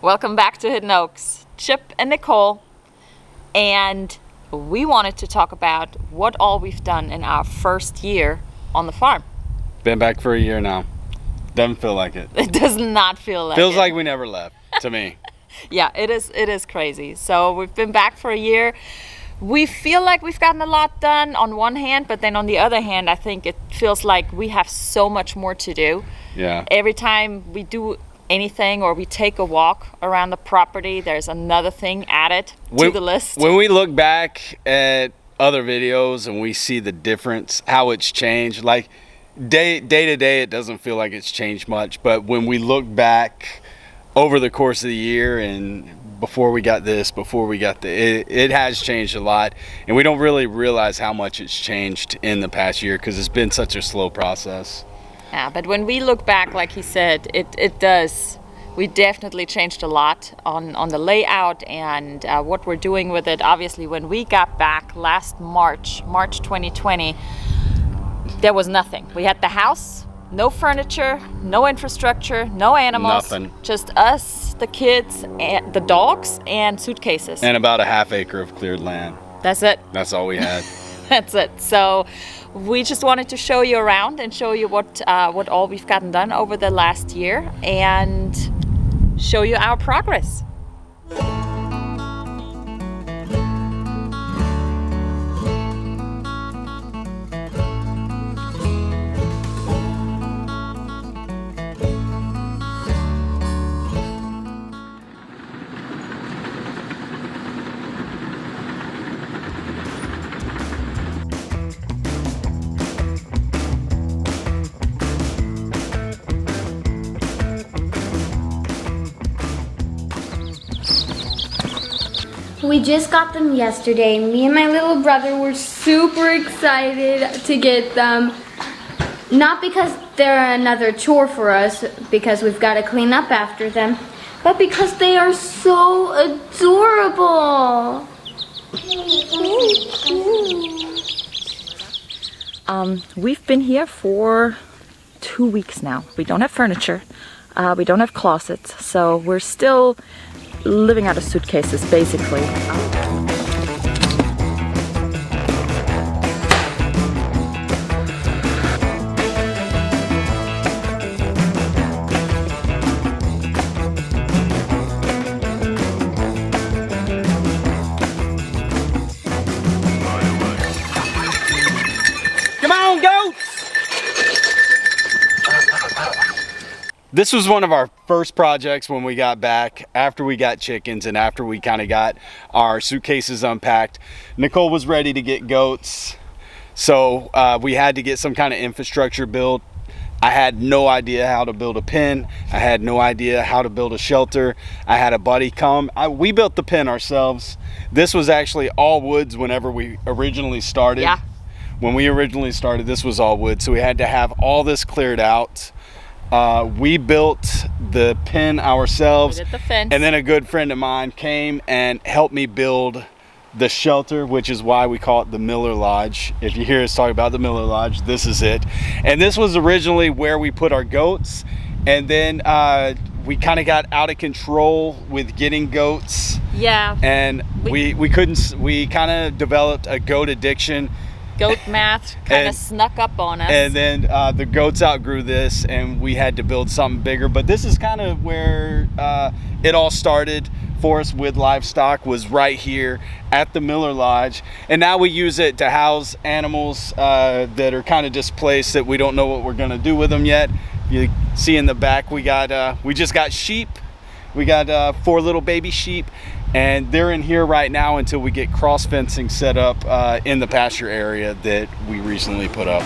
Welcome back to Hidden Oaks. Chip and Nicole, and we wanted to talk about what all we've done in our first year on the farm. Been back for a year now. Doesn't feel like it. It does not feel like Feels it. like we never left, to me. Yeah, it is crazy. So we've been back for a year. We feel like we've gotten a lot done on one hand, but then on the other hand, I think it feels like we have so much more to do. Yeah. Every time we do anything or we take a walk around the property, there's another thing added to the list. When we look back at other videos and we see the difference, how it's changed, like day to day, it doesn't feel like it's changed much. But when we look back over the course of the year and before we got this, it has changed a lot. And we don't really realize how much it's changed in the past year because it's been such a slow process. Yeah, but when we look back, like he said, it does. We definitely changed a lot on the layout and what we're doing with it. Obviously, when we got back last March 2020, there was nothing. We had the house, no furniture, no infrastructure, no animals. Nothing. Just us, the kids, and the dogs, and suitcases. And about a half acre of cleared land. That's it. That's all we had. That's it. So we just wanted to show you around and show you what all we've gotten done over the last year and show you our progress. We just got them yesterday. Me and my little brother were super excited to get them. Not because they're another chore for us, because we've got to clean up after them, but because they are so adorable. We've been here for 2 weeks now. We don't have furniture. We don't have closets. So we're still living out of suitcases, basically. Come on, goats! This was one of our first projects when we got back, after we got chickens and after we kind of got our suitcases unpacked. Nicole was ready to get goats, so we had to get some kind of infrastructure built. I had no idea how to build a pen. I had no idea how to build a shelter. I had a buddy come. We built the pen ourselves. This was actually all woods whenever we originally started. Yeah. When we originally started, this was all wood, so we had to have all this cleared out. We built the pen ourselves. We did the fence. And then a good friend of mine came and helped me build the shelter, which is why we call it the Miller Lodge. If you hear us talk about the Miller Lodge, this is it. And this was originally where we put our goats. And then we kind of got out of control with getting goats. Yeah. And we kind of developed a goat addiction. Goat math kind of snuck up on us. And then the goats outgrew this and we had to build something bigger. But this is kind of where it all started for us with livestock, was right here at the Miller Lodge. And now we use it to house animals that are kind of displaced, that we don't know what we're gonna do with them yet. You see in the back, we just got sheep. We got 4 little baby sheep. And they're in here right now until we get cross fencing set up in the pasture area that we recently put up.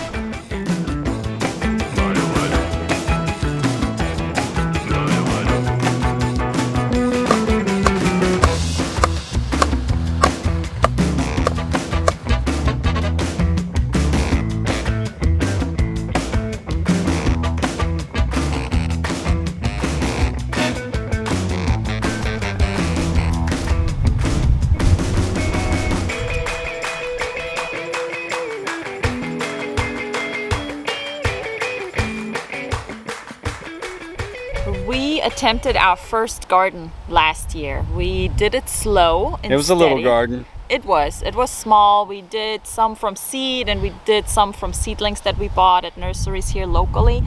attempted our first garden last year. We did it slow and It was a little steady. garden. It was small. We did some from seed and we did some from seedlings that we bought at nurseries here locally.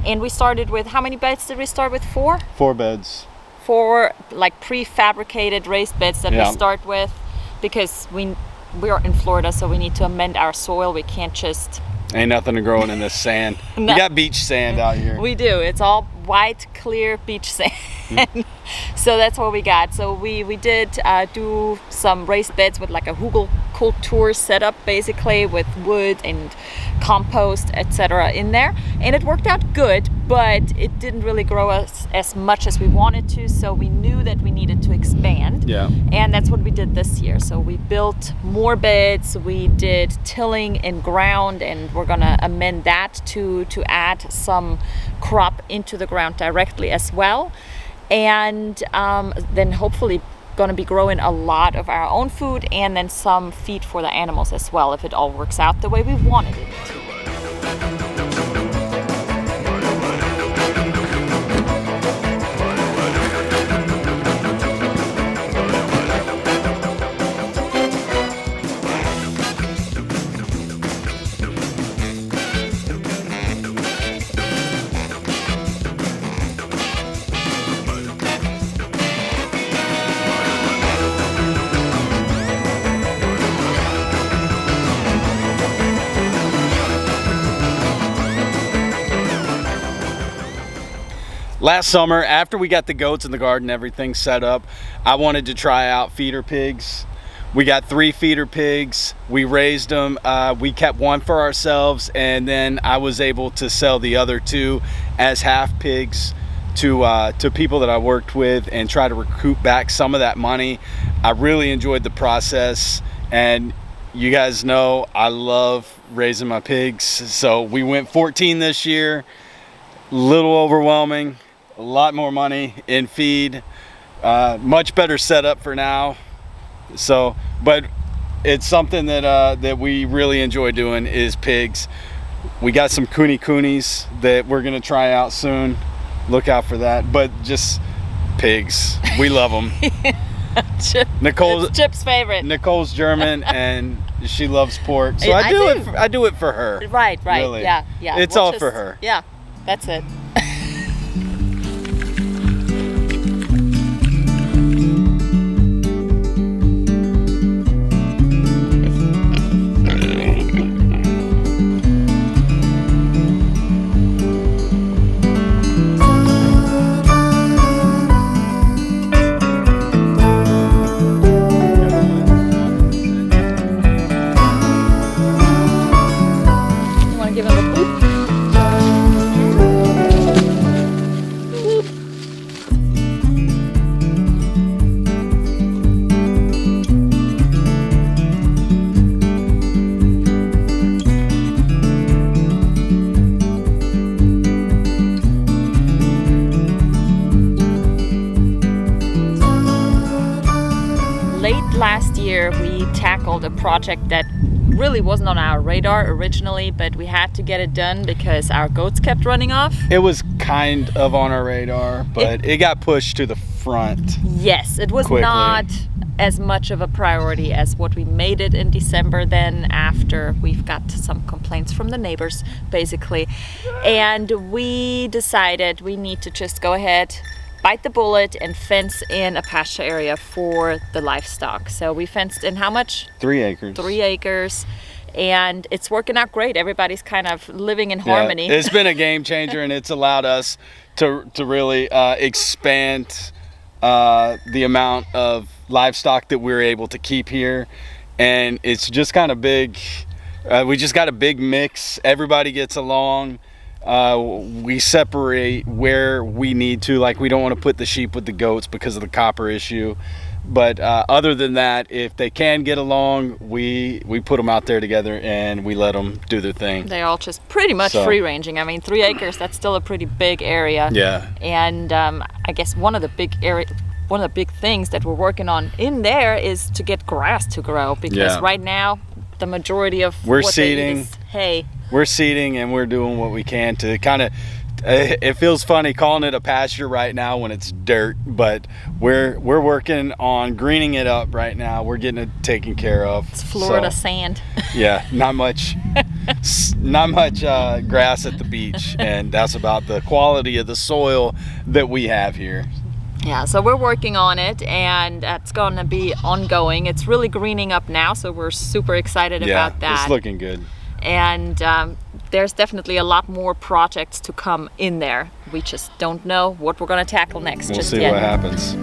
And we started with, how many beds did we start with? 4? 4 beds. 4 like prefabricated raised beds that Yeah. we start with, because we're in Florida, so we need to amend our soil. We can't just... Ain't nothing growing in this sand. No. We got beach sand out here. We do. It's all white, clear beach sand. So that's what we got. So we did do some raised beds with like a hugel culture setup, basically, with wood and compost, etc. in there. And it worked out good, but it didn't really grow as much as we wanted to. So we knew that we needed to expand. Yeah. And that's what we did this year. So we built more beds, we did tilling in ground, and we're gonna amend that to add some crop into the ground directly as well. And then hopefully gonna be growing a lot of our own food and then some feed for the animals as well, if it all works out the way we wanted it to. Last summer, after we got the goats in the garden, everything set up, I wanted to try out feeder pigs. We got 3 feeder pigs. We raised them. We kept 1 for ourselves, and then I was able to sell the other 2 as half pigs to people that I worked with and try to recoup back some of that money. I really enjoyed the process, and you guys know I love raising my pigs. So we went 14 this year. Little overwhelming. A lot more money in feed, much better setup for now. So, but it's something that we really enjoy doing is pigs. We got some coonies that we're gonna try out soon. Look out for that. But just pigs, we love them. It's Chip's favorite. Nicole's German and she loves pork, so I do. I do it for her. Right, Really. yeah. It's We'll all just- for her. Yeah, that's it. You want to give him a poop? Late last year, we tackled a project that really wasn't on our radar originally, but we had to get it done because our goats kept running off. It was kind of on our radar, but it got pushed to the front. Yes, it was Quickly. not as much of a priority as what we made it in December, then after we've got some complaints from the neighbors, basically. And we decided we need to just go ahead, bite the bullet, and fence in a pasture area for the livestock. So we fenced in how much? 3 acres. 3 acres. And it's working out great. Everybody's kind of living in harmony. Yeah, it's been a game changer, and it's allowed us to really expand the amount of livestock that we're able to keep here. And it's just kind of big. We just got a big mix. Everybody gets along. We separate where we need to. Like, we don't want to put the sheep with the goats because of the copper issue. But other than that, if they can get along, we put them out there together and we let them do their thing. They're all just pretty much So- free ranging. I mean, 3 acres, that's still a pretty big area. Yeah. And I guess one of the big things that we're working on in there is to get grass to grow, because Yeah. right now the majority of We're what they eat seeding. is hay. We're seeding and we're doing what we can to kind of it feels funny calling it a pasture right now when it's dirt, but we're working on greening it up right now. We're getting it taken care of. It's Florida So, sand. yeah, not much grass at the beach, and that's about the quality of the soil that we have here. Yeah, so we're working on it, and it's going to be ongoing. It's really greening up now, so we're super excited about that. It's looking good. And there's definitely a lot more projects to come in there. We just don't know what we're going to tackle next. We'll just see yet. what happens.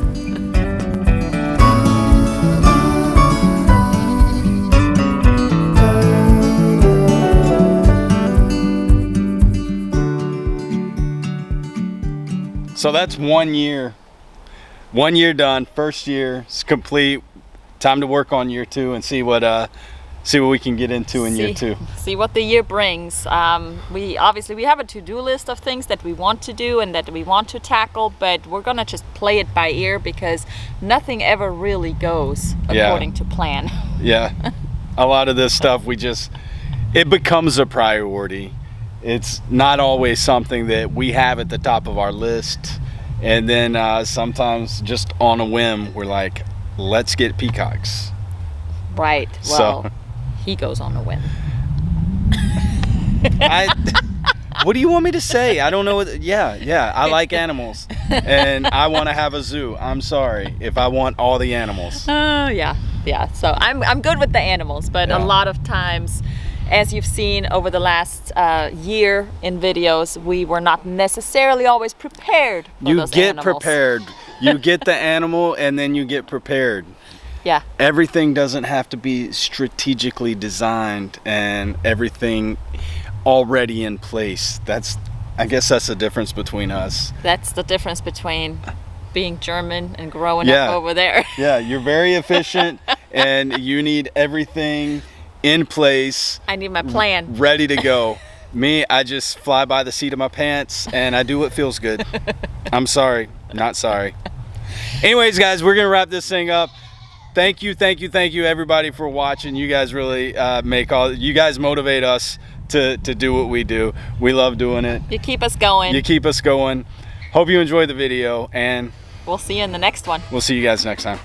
So that's 1 year. 1 year done. First year is complete. Time to work on year 2 and see what we can get into in year 2. See what the year brings. We have a to-do list of things that we want to do and that we want to tackle, but we're gonna just play it by ear because nothing ever really goes according to plan. Yeah, a lot of this stuff it becomes a priority. It's not always something that we have at the top of our list, and then sometimes just on a whim we're like, let's get peacocks. Right. Well, he goes on a whim. What do you want me to say? I don't know. Yeah. I like animals, and I want to have a zoo. I'm sorry if I want all the animals. Yeah. So I'm good with the animals, but a lot of times, as you've seen over the last year in videos, we were not necessarily always prepared for those animals. Prepared. You get the animal, and then you get prepared. Yeah. Everything doesn't have to be strategically designed and everything already in place. I guess that's the difference between us. That's the difference between being German and growing up over there. Yeah, you're very efficient and you need everything in place. I need my plan. Ready to go. Me, I just fly by the seat of my pants and I do what feels good. I'm sorry, not sorry. Anyways, guys, we're going to wrap this thing up. Thank you everybody for watching. You guys really you guys motivate us to do what we do. We love doing it. You keep us going. Hope you enjoyed the video, and we'll see you in the next one. We'll see you guys next time.